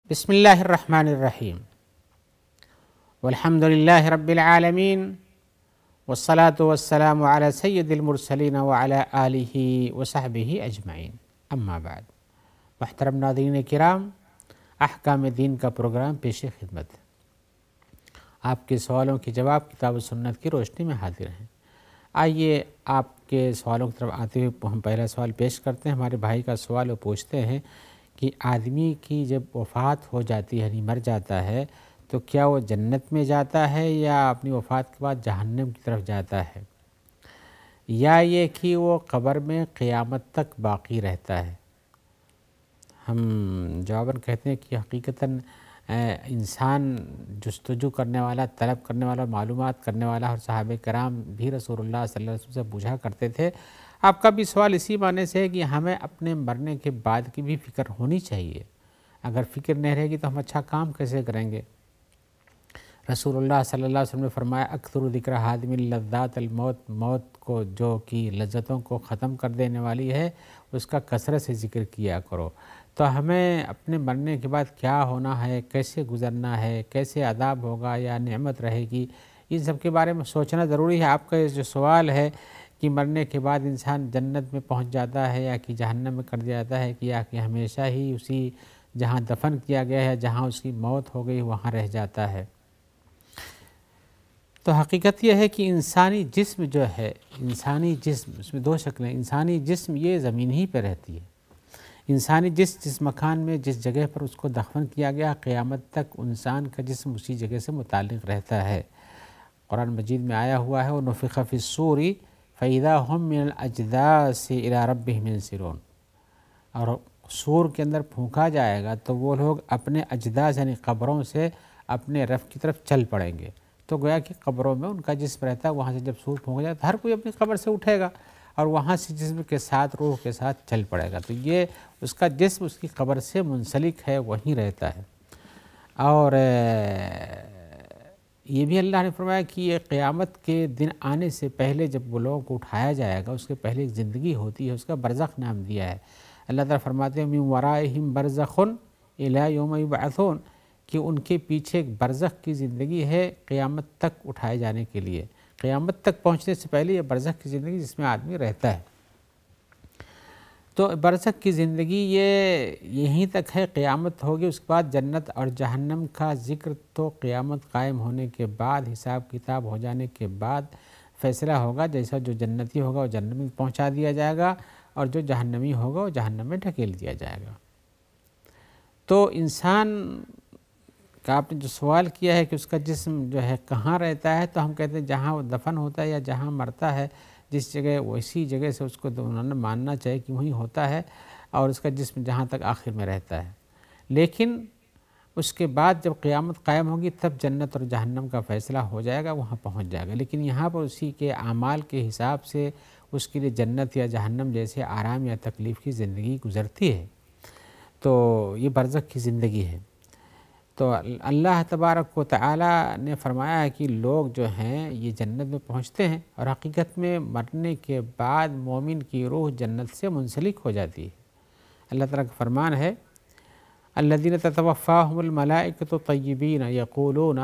بسم اللہ الرحمن الرحیم والحمد للہ رب العالمین والصلاة والسلام علی سید المرسلین وعلی آلہ وصحبہ اجمعین، اما بعد۔ محترم ناظرین کرام، احکام دین کا پروگرام پیش خدمت۔ آپ کے سوالوں کے جواب کتاب و سنت کی روشنی میں حاضر ہیں۔ آئیے آپ کے سوالوں کی طرف آتے ہوئے ہم پہلا سوال پیش کرتے ہیں۔ ہمارے بھائی کا سوال وہ پوچھتے ہیں کہ آدمی کی جب وفات ہو جاتی ہے، یعنی مر جاتا ہے، تو کیا وہ جنت میں جاتا ہے یا اپنی وفات کے بعد جہنم کی طرف جاتا ہے، یا یہ کہ وہ قبر میں قیامت تک باقی رہتا ہے؟ ہم جواباً کہتے ہیں کہ حقیقتاً انسان جستجو کرنے والا، طلب کرنے والا، معلومات کرنے والا، اور صحابہ کرام بھی رسول اللہ صلی اللہ علیہ وسلم سے پوچھا کرتے تھے۔ آپ کا بھی سوال اسی معنی سے ہے کہ ہمیں اپنے مرنے کے بعد کی بھی فکر ہونی چاہیے۔ اگر فکر نہیں رہے گی تو ہم اچھا کام کیسے کریں گے؟ رسول اللہ صلی اللہ علیہ وسلم نے فرمایا، اکثر ذکر حادم اللذات الموت، موت کو جو کہ لذتوں کو ختم کر دینے والی ہے، اس کا کثرت سے ذکر کیا کرو۔ تو ہمیں اپنے مرنے کے بعد کیا ہونا ہے، کیسے گزرنا ہے، کیسے عذاب ہوگا یا نعمت رہے گی، ان سب کے بارے میں سوچنا ضروری ہے۔ آپ کا یہ جو سوال ہے کہ مرنے کے بعد انسان جنت میں پہنچ جاتا ہے یا کہ جہنم میں کر دیا جاتا ہے، یا کہ ہمیشہ ہی اسی جہاں دفن کیا گیا ہے، جہاں اس کی موت ہو گئی، وہاں رہ جاتا ہے۔ تو حقیقت یہ ہے کہ انسانی جسم جو ہے، انسانی جسم، اس میں دو شکلیں، انسانی جسم یہ زمین ہی پہ رہتی ہے۔ انسانی جس مکان میں، جس جگہ پر اس کو دفن کیا گیا، قیامت تک انسان کا جسم اسی جگہ سے متعلق رہتا ہے۔ قرآن مجید میں آیا ہوا ہے، وَنُفِخَ فِي الصُّورِ فَإِذَا هُم مِّنَ الْأَجْدَاثِ إِلَىٰ رَبِّهِمْ يَنسِلُونَ، اور سور کے اندر پھونکا جائے گا تو وہ لوگ اپنے اجداث یعنی قبروں سے اپنے رب کی طرف چل پڑیں گے۔ تو گویا کہ قبروں میں ان کا جسم رہتا ہے، وہاں سے جب سور پھونکا جائے تو ہر کوئی اپنی قبر سے اٹھے گا اور وہاں سے جسم کے ساتھ، روح کے ساتھ چل پڑے گا۔ تو یہ اس کا جسم اس کی قبر سے منسلک ہے، وہیں رہتا ہے۔ اور یہ بھی اللہ نے فرمایا کہ یہ قیامت کے دن آنے سے پہلے جب وہ لوگوں کو اٹھایا جائے گا، اس کے پہلے ایک زندگی ہوتی ہے، اس کا برزخ نام دیا ہے۔ اللہ تعالیٰ فرماتے ہیں مِن وَرَائِهِمْ بَرْزَخٌ إِلَىٰ يَوْمِ يُبْعَثُونَ، کہ ان کے پیچھے ایک برزخ کی زندگی ہے قیامت تک اٹھائے جانے کے لیے۔ قیامت تک پہنچنے سے پہلے یہ برزخ کی زندگی جس میں آدمی رہتا ہے۔ تو برزخ کی زندگی یہ یہیں تک ہے، قیامت ہوگی، اس کے بعد جنت اور جہنم کا ذکر تو قیامت قائم ہونے کے بعد، حساب کتاب ہو جانے کے بعد فیصلہ ہوگا۔ جیسا جو جنتی ہوگا وہ جنت میں پہنچا دیا جائے گا، اور جو جہنمی ہوگا وہ جہنم میں ڈھکیل دیا جائے گا۔ تو انسان کا آپ نے جو سوال کیا ہے کہ اس کا جسم جو ہے کہاں رہتا ہے، تو ہم کہتے ہیں جہاں وہ دفن ہوتا ہے یا جہاں مرتا ہے، جس جگہ، ویسی جگہ سے اس کو ماننا چاہیے کہ وہیں ہوتا ہے، اور اس کا جسم جہاں تک آخر میں رہتا ہے۔ لیکن اس کے بعد جب قیامت قائم ہوگی تب جنت اور جہنم کا فیصلہ ہو جائے گا، وہاں پہنچ جائے گا۔ لیکن یہاں پر اسی کے اعمال کے حساب سے اس کے لیے جنت یا جہنم جیسے آرام یا تکلیف کی زندگی گزرتی ہے۔ تو یہ برزخ کی زندگی ہے۔ تو اللہ تبارک و تعالی نے فرمایا ہے کہ لوگ جو ہیں یہ جنت میں پہنچتے ہیں، اور حقیقت میں مرنے کے بعد مومن کی روح جنت سے منسلک ہو جاتی ہے۔ اللہ تعالیٰ کا فرمان ہے، الذین تتوفاہم الملائکۃ طیبین یقولون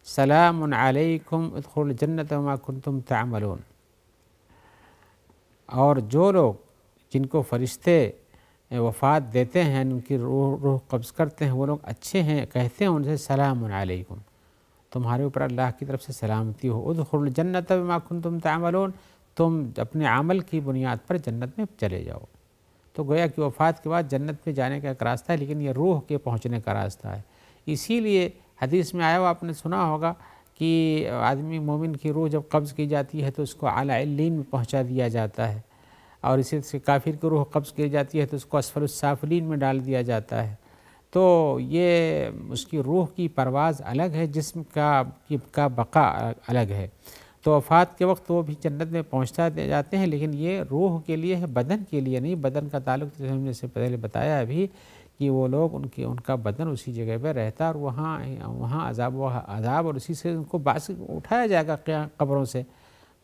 سلام علیکم ادخلوا الجنۃ بما کنتم تعملون، اور جو لوگ جن کو فرشتے وفات دیتے ہیں، ان کی روح قبض کرتے ہیں، وہ لوگ اچھے ہیں، کہتے ہیں ان سے سلام علیکم، تمہارے اوپر اللہ کی طرف سے سلامتی ہو، ادخلوا الجنۃ بما کنتم تعملون، تم اپنے عمل کی بنیاد پر جنت میں چلے جاؤ۔ تو گویا کہ وفات کے بعد جنت میں جانے کا ایک راستہ ہے، لیکن یہ روح کے پہنچنے کا راستہ ہے۔ اسی لیے حدیث میں آیا ہوا آپ نے سنا ہوگا کہ آدمی مومن کی روح جب قبض کی جاتی ہے تو اس کو اعلیٰ علیین میں پہنچا دیا جاتا ہے، اور اسی سے کافر کی روح قبض کی جاتی ہے تو اس کو اسفل السافلین میں ڈال دیا جاتا ہے۔ تو یہ اس کی روح کی پرواز الگ ہے، جسم کا بقا الگ ہے۔ تو وفات کے وقت وہ بھی جنت میں پہنچتا جاتے ہیں، لیکن یہ روح کے لیے ہے، بدن کے لیے نہیں۔ بدن کا تعلق جیسے ہم نے سے پہلے بتایا ابھی کہ وہ لوگ ان کا بدن اسی جگہ پہ رہتا ہے، اور وہاں عذاب اور اسی سے ان کو اٹھایا جائے گا قبروں سے،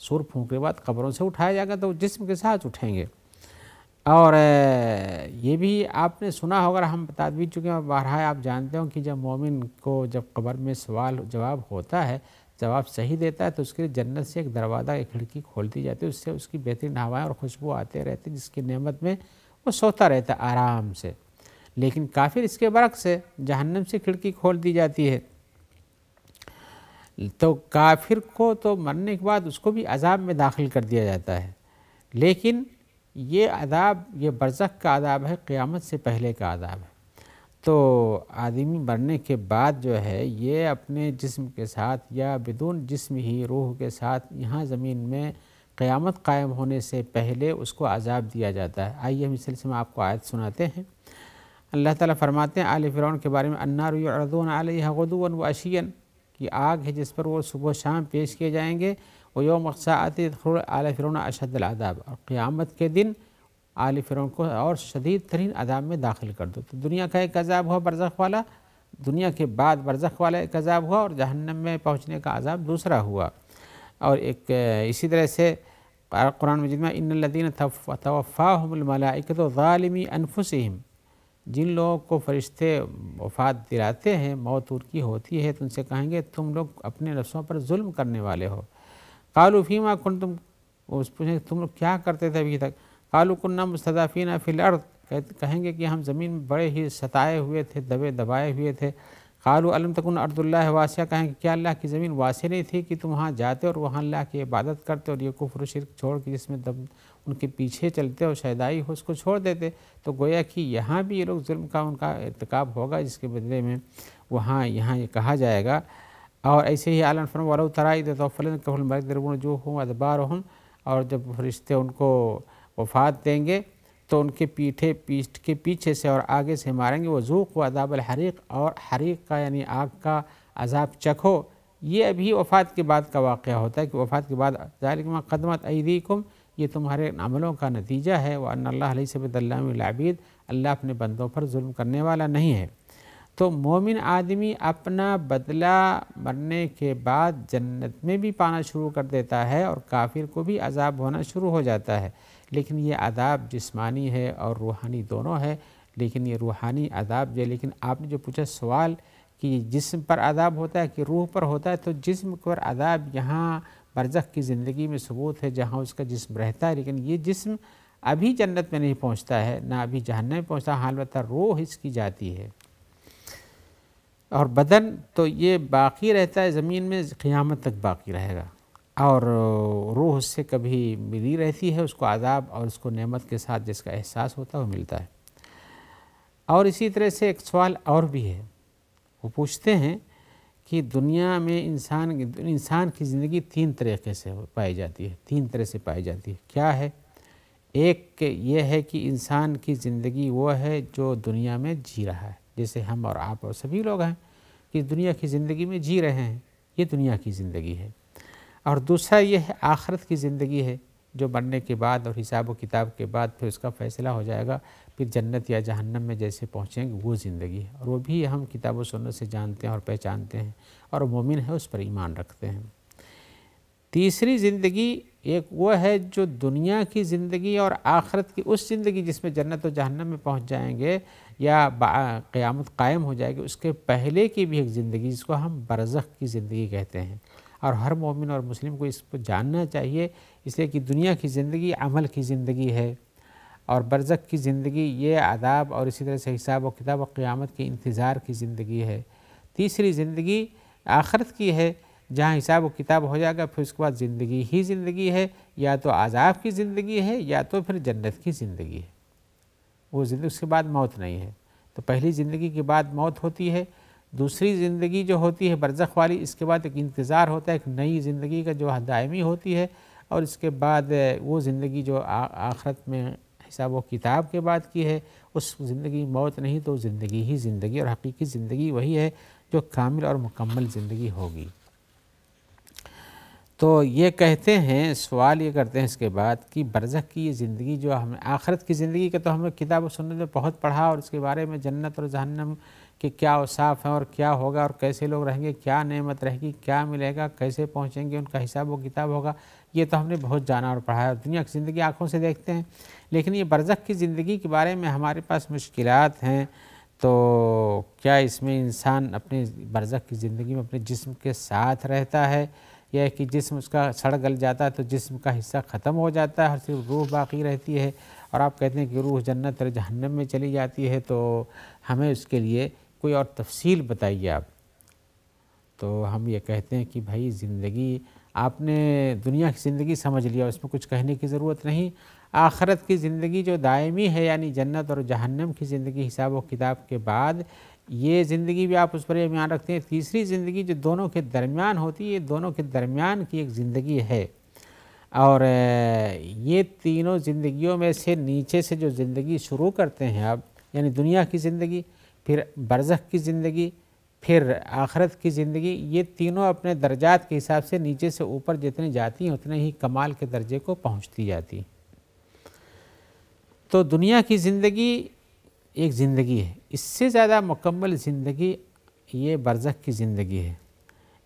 سور پھونکنے کے بعد قبروں سے اٹھایا جائے گا، تو جسم کے ساتھ اٹھیں گے۔ اور یہ بھی آپ نے سنا ہوگا، ہم بتا بھی چکے ہیں، بہرحال آپ جانتے ہوں کہ جب مومن کو جب قبر میں سوال جواب ہوتا ہے، جواب صحیح دیتا ہے تو اس کے لیے جنت سے ایک دروازہ، ایک کھڑکی کھول دی جاتی ہے، اس سے اس کی بہترین ہوائیں اور خوشبو آتے رہتے، جس کی نعمت میں وہ سوتا رہتا ہے آرام سے۔ لیکن کافر اس کے برعکس ہے، جہنم سے کھڑکی کھول دی جاتی ہے، تو کافر کو تو مرنے کے بعد اس کو بھی عذاب میں داخل کر دیا جاتا ہے، لیکن یہ عذاب، یہ برزخ کا عذاب ہے، قیامت سے پہلے کا عذاب ہے۔ تو آدمی مرنے کے بعد جو ہے یہ اپنے جسم کے ساتھ یا بدون جسم ہی روح کے ساتھ یہاں زمین میں قیامت قائم ہونے سے پہلے اس کو عذاب دیا جاتا ہے۔ آئیے ہم اس سلسلے میں آپ کو آیت سناتے ہیں۔ اللہ تعالیٰ فرماتے ہیں آل فرعون کے بارے میں، النار یعرضون علیہا غدوا وعشیا، کہ آگ ہے جس پر وہ صبح و شام پیش کیے جائیں گے، ویوم الساعۃ ادخلوا آل فرعون اشد العذاب، اور قیامت کے دن آل فرعون کو اور شدید ترین عذاب میں داخل کر دو۔ تو دنیا کا ایک عذاب ہوا برزخ والا، دنیا کے بعد برزخ والا ایک عذاب ہوا، اور جہنم میں پہنچنے کا عذاب دوسرا ہوا۔ اور ایک اسی طرح سے قرآن مجید میں ان الذین توفاہم الملائکۃ ظالمی انفسہم، جن لوگوں کو فرشتے وفات دلاتے ہیں، موت ان کی ہوتی ہے، تو ان سے کہیں گے تم لوگ اپنے نفسوں پر ظلم کرنے والے ہو۔ قالوا فیما کنتم، پوچھیں تم لوگ کیا کرتے تھے ابھی تک؟ قالوا کنا مستضعفین فی الارض، کہیں گے کہ ہم زمین میں بڑے ہی ستائے ہوئے تھے، دبائے ہوئے تھے۔ قالوا الم تکن ارض اللہ واسعہ، کہیں کہ کیا اللہ کی زمین واسع نہیں تھی کہ تم وہاں جاتے اور وہاں اللہ کی عبادت کرتے اور یہ کفر و شرک چھوڑ کے جس میں ان کے پیچھے چلتے اور شہدائی ہو اس کو چھوڑ دیتے؟ تو گویا کہ یہاں بھی یہ لوگ ظلم کا ان کا ارتکاب ہوگا، جس کے بدلے میں یہاں یہ کہا جائے گا۔ اور ایسے ہی اعلیٰ فرمایا ولو تری اذ یتوفى الذین کفروا الملائکۃ یضربون وجوہہم وادبارہم، اور جب فرشتے ان کو وفات دیں گے تو ان کے پیٹھ کے پیچھے سے اور آگے سے ماریں گے، وذوقوا عذاب الحریق، اور حریق کا یعنی آگ کا عذاب چکھو۔ یہ ابھی وفات کے بعد کا واقعہ ہوتا ہے کہ وفات کے بعد ذالک ما قدمت ایدیکم، یہ تمہارے عملوں کا نتیجہ ہے، وان اللہ لیس بظلام للعبید، اللہ اپنے بندوں پر ظلم کرنے والا نہیں ہے۔ تو مومن آدمی اپنا بدلہ مرنے کے بعد جنت میں بھی پانا شروع کر دیتا ہے، اور کافر کو بھی عذاب ہونا شروع ہو جاتا ہے، لیکن یہ عذاب جسمانی ہے اور روحانی دونوں ہے۔ لیکن یہ روحانی عذاب جو، لیکن آپ نے جو پوچھا سوال کہ جسم پر عذاب ہوتا ہے کہ روح پر ہوتا ہے، تو جسم پر عذاب یہاں برزخ کی زندگی میں ثبوت ہے جہاں اس کا جسم رہتا ہے، لیکن یہ جسم ابھی جنت میں نہیں پہنچتا ہے، نہ ابھی جہنم میں پہنچتا ہے، البتہ روح اس کی جاتی ہے۔ اور بدن تو یہ باقی رہتا ہے زمین میں، قیامت تک باقی رہے گا، اور روح اس سے کبھی ملی رہتی ہے، اس کو عذاب اور اس کو نعمت کے ساتھ جس کا احساس ہوتا ہے وہ ملتا ہے۔ اور اسی طرح سے ایک سوال اور بھی ہے، وہ پوچھتے ہیں کہ دنیا میں انسان کی زندگی تین طریقے سے پائی جاتی ہے، تین طرح سے پائی جاتی ہے۔ کیا ہے؟ ایک یہ ہے کہ انسان کی زندگی وہ ہے جو دنیا میں جی رہا ہے، جیسے ہم اور آپ اور سبھی لوگ ہیں کہ دنیا کی زندگی میں جی رہے ہیں، یہ دنیا کی زندگی ہے۔ اور دوسرا یہ ہے آخرت کی زندگی ہے، جو مرنے کے بعد اور حساب و کتاب کے بعد پھر اس کا فیصلہ ہو جائے گا، پھر جنت یا جہنم میں جیسے پہنچیں گے وہ زندگی ہے، اور وہ بھی ہم کتاب و سنت سے جانتے ہیں اور پہچانتے ہیں، اور مومن ہے اس پر ایمان رکھتے ہیں۔ تیسری زندگی ایک وہ ہے جو دنیا کی زندگی اور آخرت کی اس زندگی جس میں جنت و جہنم میں پہنچ جائیں گے یا قیامت قائم ہو جائے گی، اس کے پہلے کی بھی ایک زندگی جس کو ہم برزخ کی زندگی کہتے ہیں، اور ہر مومن اور مسلم کو اس کو جاننا چاہیے، اس لیے کہ دنیا کی زندگی عمل کی زندگی ہے، اور برزخ کی زندگی یہ عذاب اور اسی طرح سے حساب و کتاب و قیامت کے انتظار کی زندگی ہے۔ تیسری زندگی آخرت کی ہے، جہاں حساب و کتاب ہو جائے گا، پھر اس کے بعد زندگی ہی زندگی ہے، یا تو عذاب کی زندگی ہے یا تو پھر جنت کی زندگی ہے، وہ زندگی اس کے بعد موت نہیں ہے۔ تو پہلی زندگی کے بعد موت ہوتی ہے، دوسری زندگی جو ہوتی ہے برزخ والی، اس کے بعد ایک انتظار ہوتا ہے ایک نئی زندگی کا جو دائمی ہوتی ہے، اور اس کے بعد وہ زندگی جو آخرت میں حساب و کتاب کے بعد کی ہے، اس زندگی موت نہیں، تو زندگی ہی زندگی، اور حقیقی زندگی وہی ہے جو کامل اور مکمل زندگی ہوگی۔ تو یہ کہتے ہیں، سوال یہ کرتے ہیں اس کے بعد کہ برزخ کی یہ زندگی جو ہمیں آخرت کی زندگی کا تو ہمیں کتاب و سنت میں بہت پڑھا، اور اس کے بارے میں جنت اور جہنم کے کیا اوصاف ہیں اور کیا ہوگا اور کیسے لوگ رہیں گے، کیا نعمت رہے گی، کیا ملے گا، کیسے پہنچیں گے، ان کا حساب و کتاب ہوگا، یہ تو ہم نے بہت جانا اور پڑھا ہے، دنیا کی زندگی آنکھوں سے دیکھتے ہیں، لیکن یہ برزخ کی زندگی کے بارے میں ہمارے پاس مشکلات ہیں، تو کیا اس میں انسان اپنے برزخ کی زندگی میں اپنے جسم کے ساتھ رہتا ہے، یا کہ جسم اس کا سڑ گل جاتا ہے تو جسم کا حصہ ختم ہو جاتا ہے اور صرف روح باقی رہتی ہے، اور آپ کہتے ہیں کہ روح جنت اور جہنم میں چلی جاتی ہے، تو ہمیں اس کے لیے کوئی اور تفصیل بتائیے آپ۔ تو ہم یہ کہتے ہیں کہ بھائی زندگی آپ نے دنیا کی زندگی سمجھ لیا، اس میں کچھ کہنے کی ضرورت نہیں، آخرت کی زندگی جو دائمی ہے یعنی جنت اور جہنم کی زندگی حساب و کتاب کے بعد یہ زندگی بھی آپ اس پر ایمان رکھتے ہیں، تیسری زندگی جو دونوں کے درمیان ہوتی ہے، یہ دونوں کے درمیان کی ایک زندگی ہے، اور یہ تینوں زندگیوں میں سے نیچے سے جو زندگی شروع کرتے ہیں آپ، یعنی دنیا کی زندگی، پھر برزخ کی زندگی، پھر آخرت کی زندگی، یہ تینوں اپنے درجات کے حساب سے نیچے سے اوپر جتنے جاتی ہیں اتنے ہی کمال کے درجے کو پہنچتی جاتی ہیں۔ تو دنیا کی زندگی ایک زندگی ہے، اس سے زیادہ مکمل زندگی یہ برزخ کی زندگی ہے،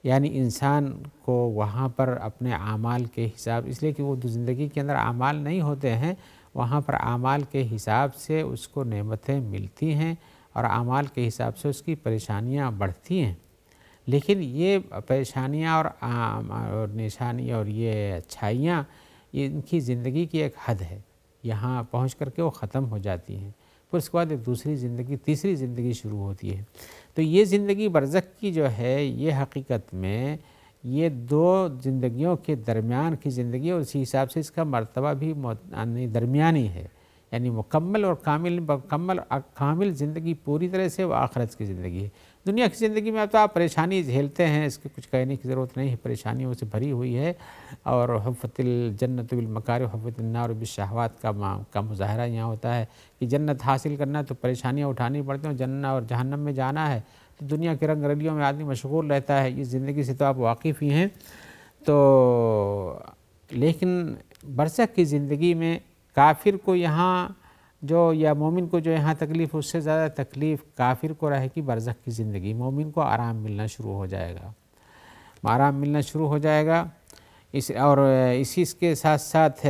یعنی انسان کو وہاں پر اپنے اعمال کے حساب، اس لیے کہ وہ زندگی کے اندر اعمال نہیں ہوتے ہیں، وہاں پر اعمال کے حساب سے اس کو نعمتیں ملتی ہیں اور اعمال کے حساب سے اس کی پریشانیاں بڑھتی ہیں، لیکن یہ پریشانیاں اور نشانی اور یہ اچھائیاں، یہ ان کی زندگی کی ایک حد ہے، یہاں پہنچ کر کے وہ ختم ہو جاتی ہیں، پھر اس کے بعد ایک دوسری زندگی، تیسری زندگی شروع ہوتی ہے۔ تو یہ زندگی برزخ کی جو ہے یہ حقیقت میں یہ دو زندگیوں کے درمیان کی زندگی، اور اسی حساب سے اس کا مرتبہ بھی درمیانی ہے، یعنی مکمل اور کامل زندگی پوری طرح سے وہ آخرت کی زندگی ہے۔ دنیا کی زندگی میں اب تو آپ پریشانی جھیلتے ہیں، اس کے کچھ کہنے کی ضرورت نہیں ہے، پریشانیوں سے بھری ہوئی ہے، اور حفت الجنت بالمکارہ حفت النار بالشہوات کا مظاہرہ یہاں ہوتا ہے کہ جنت حاصل کرنا ہے تو پریشانیاں اٹھانی پڑتی ہیں، جنت اور جہنم میں جانا ہے تو دنیا کے رنگ رلیوں میں آدمی مشغول رہتا ہے، اس زندگی سے تو آپ واقف ہی ہیں۔ تو لیکن برزخ کی زندگی میں کافر کو یہاں یا مومن کو جو یہاں تکلیف، اس سے زیادہ تکلیف کافر کو رہے گی برزخ کی زندگی، مومن کو آرام ملنا شروع ہو جائے گا، آرام ملنا شروع ہو جائے گا، اور اسی کے ساتھ ساتھ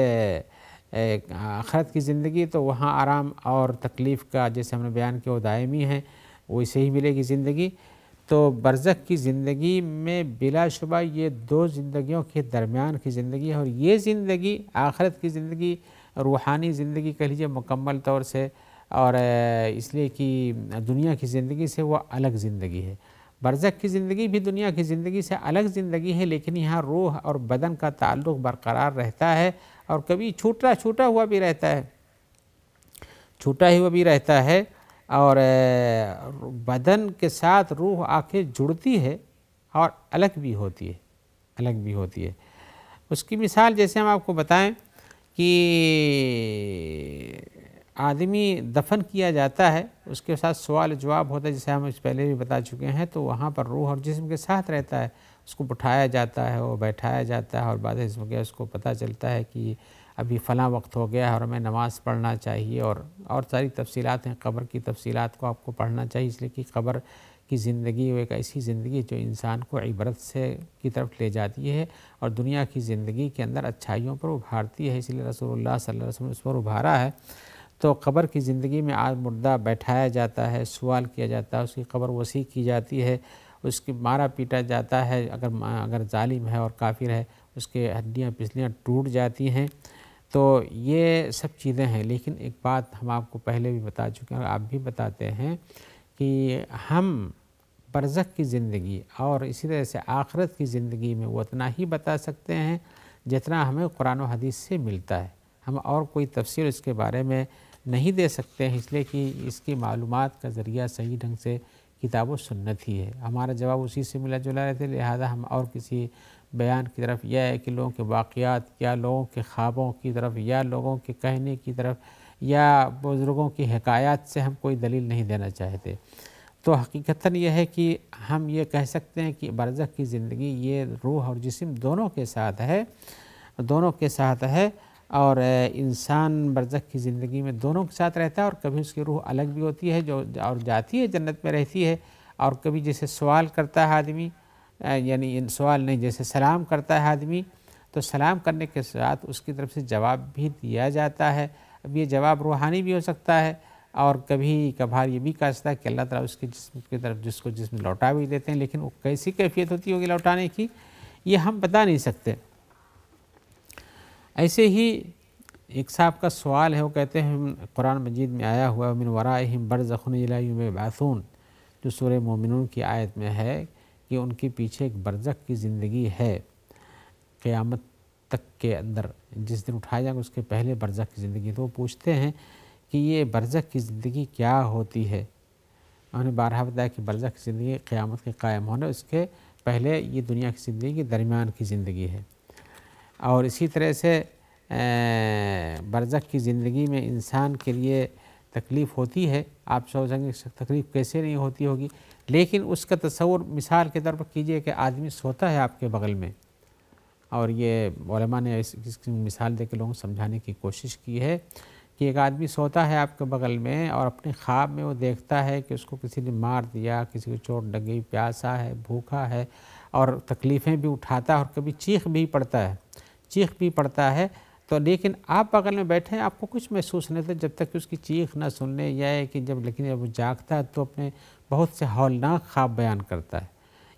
آخرت کی زندگی تو وہاں آرام اور تکلیف کا جیسے ہم نے بیان کیا وہ دائمی ہے، ویسے ہی ملے گی زندگی۔ تو برزخ کی زندگی میں بلا شبہ یہ دو زندگیوں کے درمیان کی زندگی ہے، اور یہ زندگی آخرت کی زندگی روحانی زندگی کہہ لیجیے مکمل طور سے، اور اس لیے کہ دنیا کی زندگی سے وہ الگ زندگی ہے۔ برزخ کی زندگی بھی دنیا کی زندگی سے الگ زندگی ہے، لیکن یہاں روح اور بدن کا تعلق برقرار رہتا ہے، اور کبھی چھوٹا ہوا بھی رہتا ہے، اور بدن کے ساتھ روح آ کے جڑتی ہے اور الگ بھی ہوتی ہے۔ اس کی مثال جیسے ہم آپ کو بتائیں کہ آدمی دفن کیا جاتا ہے، اس کے ساتھ سوال جواب ہوتا ہے، جیسے ہم اس پہلے بھی بتا چکے ہیں، تو وہاں پر روح اور جسم کے ساتھ رہتا ہے، اس کو بٹھایا جاتا ہے، وہ بیٹھایا جاتا ہے، اور بعد اس میں اس کو پتہ چلتا ہے کہ ابھی فلاں وقت ہو گیا ہے اور ہمیں نماز پڑھنا چاہیے، اور ساری تفصیلات ہیں، قبر کی تفصیلات کو آپ کو پڑھنا چاہیے، اس لیے کہ قبر کی زندگی وہ ایک ایسی زندگی جو انسان کو عبرت کی طرف لے جاتی ہے، اور دنیا کی زندگی کے اندر اچھائیوں پر ابھارتی ہے، اس لیے رسول اللہ صلی اللہ علیہ وسلم نے اس پر ابھارا ہے۔ تو قبر کی زندگی میں آج مردہ بیٹھایا جاتا ہے، سوال کیا جاتا ہے، اس کی قبر وسیع کی جاتی ہے، اس کی مارا پیٹا جاتا ہے، اگر ظالم ہے اور کافر ہے اس کے ہڈیاں پسلیاں ٹوٹ جاتی ہیں۔ تو یہ سب چیزیں ہیں، لیکن ایک بات ہم آپ کو پہلے بھی بتا چکے ہیں اور آپ بھی بتاتے ہیں کہ ہم برزخ کی زندگی اور اسی طرح سے آخرت کی زندگی میں وہ اتنا ہی بتا سکتے ہیں جتنا ہمیں قرآن و حدیث سے ملتا ہے، ہم اور کوئی تفسیر اس کے بارے میں نہیں دے سکتے ہیں، اس لیے کہ اس کی معلومات کا ذریعہ صحیح ڈھنگ سے کتاب و سنت ہی ہے، ہمارا جواب اسی سے ملا جلا رہتے، لہذا ہم اور کسی بیان کی طرف یا ہے کہ لوگوں کے واقعات یا لوگوں کے خوابوں کی طرف یا لوگوں کے کہنے کی طرف یا بزرگوں کی حکایات سے ہم کوئی دلیل نہیں دینا چاہتے۔ تو حقیقتاً یہ ہے کہ ہم یہ کہہ سکتے ہیں کہ برزخ کی زندگی یہ روح اور جسم دونوں کے ساتھ ہے، اور انسان برزخ کی زندگی میں دونوں کے ساتھ رہتا ہے، اور کبھی اس کی روح الگ بھی ہوتی ہے اور جاتی ہے جنت میں رہتی ہے، اور کبھی جیسے سوال کرتا ہے آدمی، یعنی سوال نہیں، جیسے سلام کرتا ہے آدمی تو سلام کرنے کے ساتھ اس کی طرف سے جواب بھی دیا جاتا ہے۔ اب یہ جواب روحانی بھی ہو سکتا ہے، اور کبھی کبھار یہ بھی کہہ سکتا ہے کہ اللہ تعالیٰ اس کے جسم کی طرف جس کو جسم لوٹا بھی دیتے ہیں، لیکن وہ کیسی کیفیت ہوتی ہوگی لوٹانے کی یہ ہم بتا نہیں سکتے۔ ایسے ہی ایک صاحب کا سوال ہے، وہ کہتے ہیں قرآن مجید میں آیا ہوا من ورائہم برزخ الی یوم یبعثون، جو سورہ مومنون کی آیت میں ہے کہ ان کے پیچھے ایک برزخ کی زندگی ہے قیامت تک کے اندر، جس دن اٹھایا جائے گا اس کے پہلے برزخ کی زندگی۔ تو وہ پوچھتے ہیں کہ یہ برزخ کی زندگی کیا ہوتی ہے؟ انہوں نے بارہا بتایا کہ برزخ کی زندگی قیامت کے قائم ہونے اس کے پہلے یہ دنیا کی زندگی کے درمیان کی زندگی ہے۔ اور اسی طرح سے برزخ کی زندگی میں انسان کے لیے تکلیف ہوتی ہے۔ آپ سوچیں گے تکلیف کیسے نہیں ہوتی ہوگی، لیکن اس کا تصور مثال کے طور پر کیجئے کہ آدمی سوتا ہے آپ کے بغل میں، اور یہ علماء نے اس کی مثال دے کے لوگوں کو سمجھانے کی کوشش کی ہے کہ ایک آدمی سوتا ہے آپ کے بغل میں، اور اپنے خواب میں وہ دیکھتا ہے کہ اس کو کسی نے مار دیا، کسی کو چوٹ لگ گئی، پیاسا ہے، بھوکا ہے، اور تکلیفیں بھی اٹھاتا ہے، اور کبھی چیخ بھی پڑتا ہے تو لیکن آپ بغل میں بیٹھے ہیں، آپ کو کچھ محسوس نہیں ہوتا جب تک کہ اس کی چیخ نہ سن لیں، یا ہے کہ لیکن جب وہ جاگتا ہے تو اپنے بہت سے ہولناک خواب بیان کرتا ہے،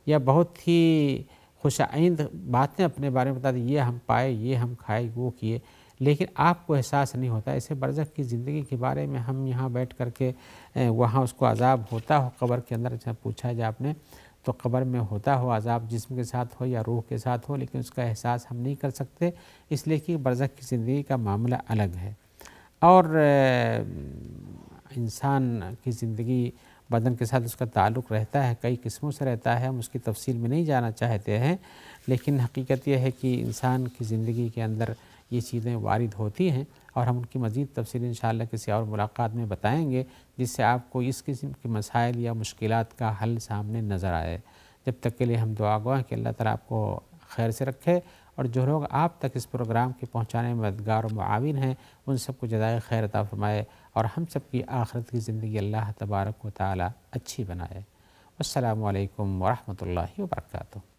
یا بہت ہی خوش آئند باتیں اپنے بارے میں بتاتے، یہ ہم پائے، یہ ہم کھائے، وہ کیے، لیکن آپ کو احساس نہیں ہوتا۔ ایسے برزخ کی زندگی کے بارے میں ہم یہاں بیٹھ کر کے وہاں اس کو عذاب ہوتا ہو قبر کے اندر، جب پوچھا جائے آپ نے تو قبر میں ہوتا ہو عذاب، جسم کے ساتھ ہو یا روح کے ساتھ ہو، لیکن اس کا احساس ہم نہیں کر سکتے، اس لیے کہ برزخ کی زندگی کا معاملہ الگ ہے۔ اور انسان کی زندگی بدن کے ساتھ اس کا تعلق رہتا ہے، کئی قسموں سے رہتا ہے، ہم اس کی تفصیل میں نہیں جانا چاہتے ہیں، لیکن حقیقت یہ ہے کہ انسان کی زندگی کے اندر یہ چیزیں وارد ہوتی ہیں، اور ہم ان کی مزید تفصیل انشاءاللہ کسی اور ملاقات میں بتائیں گے، جس سے آپ کو اس قسم کے مسائل یا مشکلات کا حل سامنے نظر آئے۔ جب تک کے لیے ہم دعا گو ہیں کہ اللہ تعالیٰ آپ کو خیر سے رکھے، اور جو لوگ آپ تک اس پروگرام کے پہنچانے میں مددگار و معاون ہیں ان سب کو جزائے خیر عطا فرمائے، اور ہم سب کی آخرت کی زندگی اللہ تبارک و تعالیٰ اچھی بنائے۔ السلام علیکم ورحمۃ اللہ وبرکاتہ۔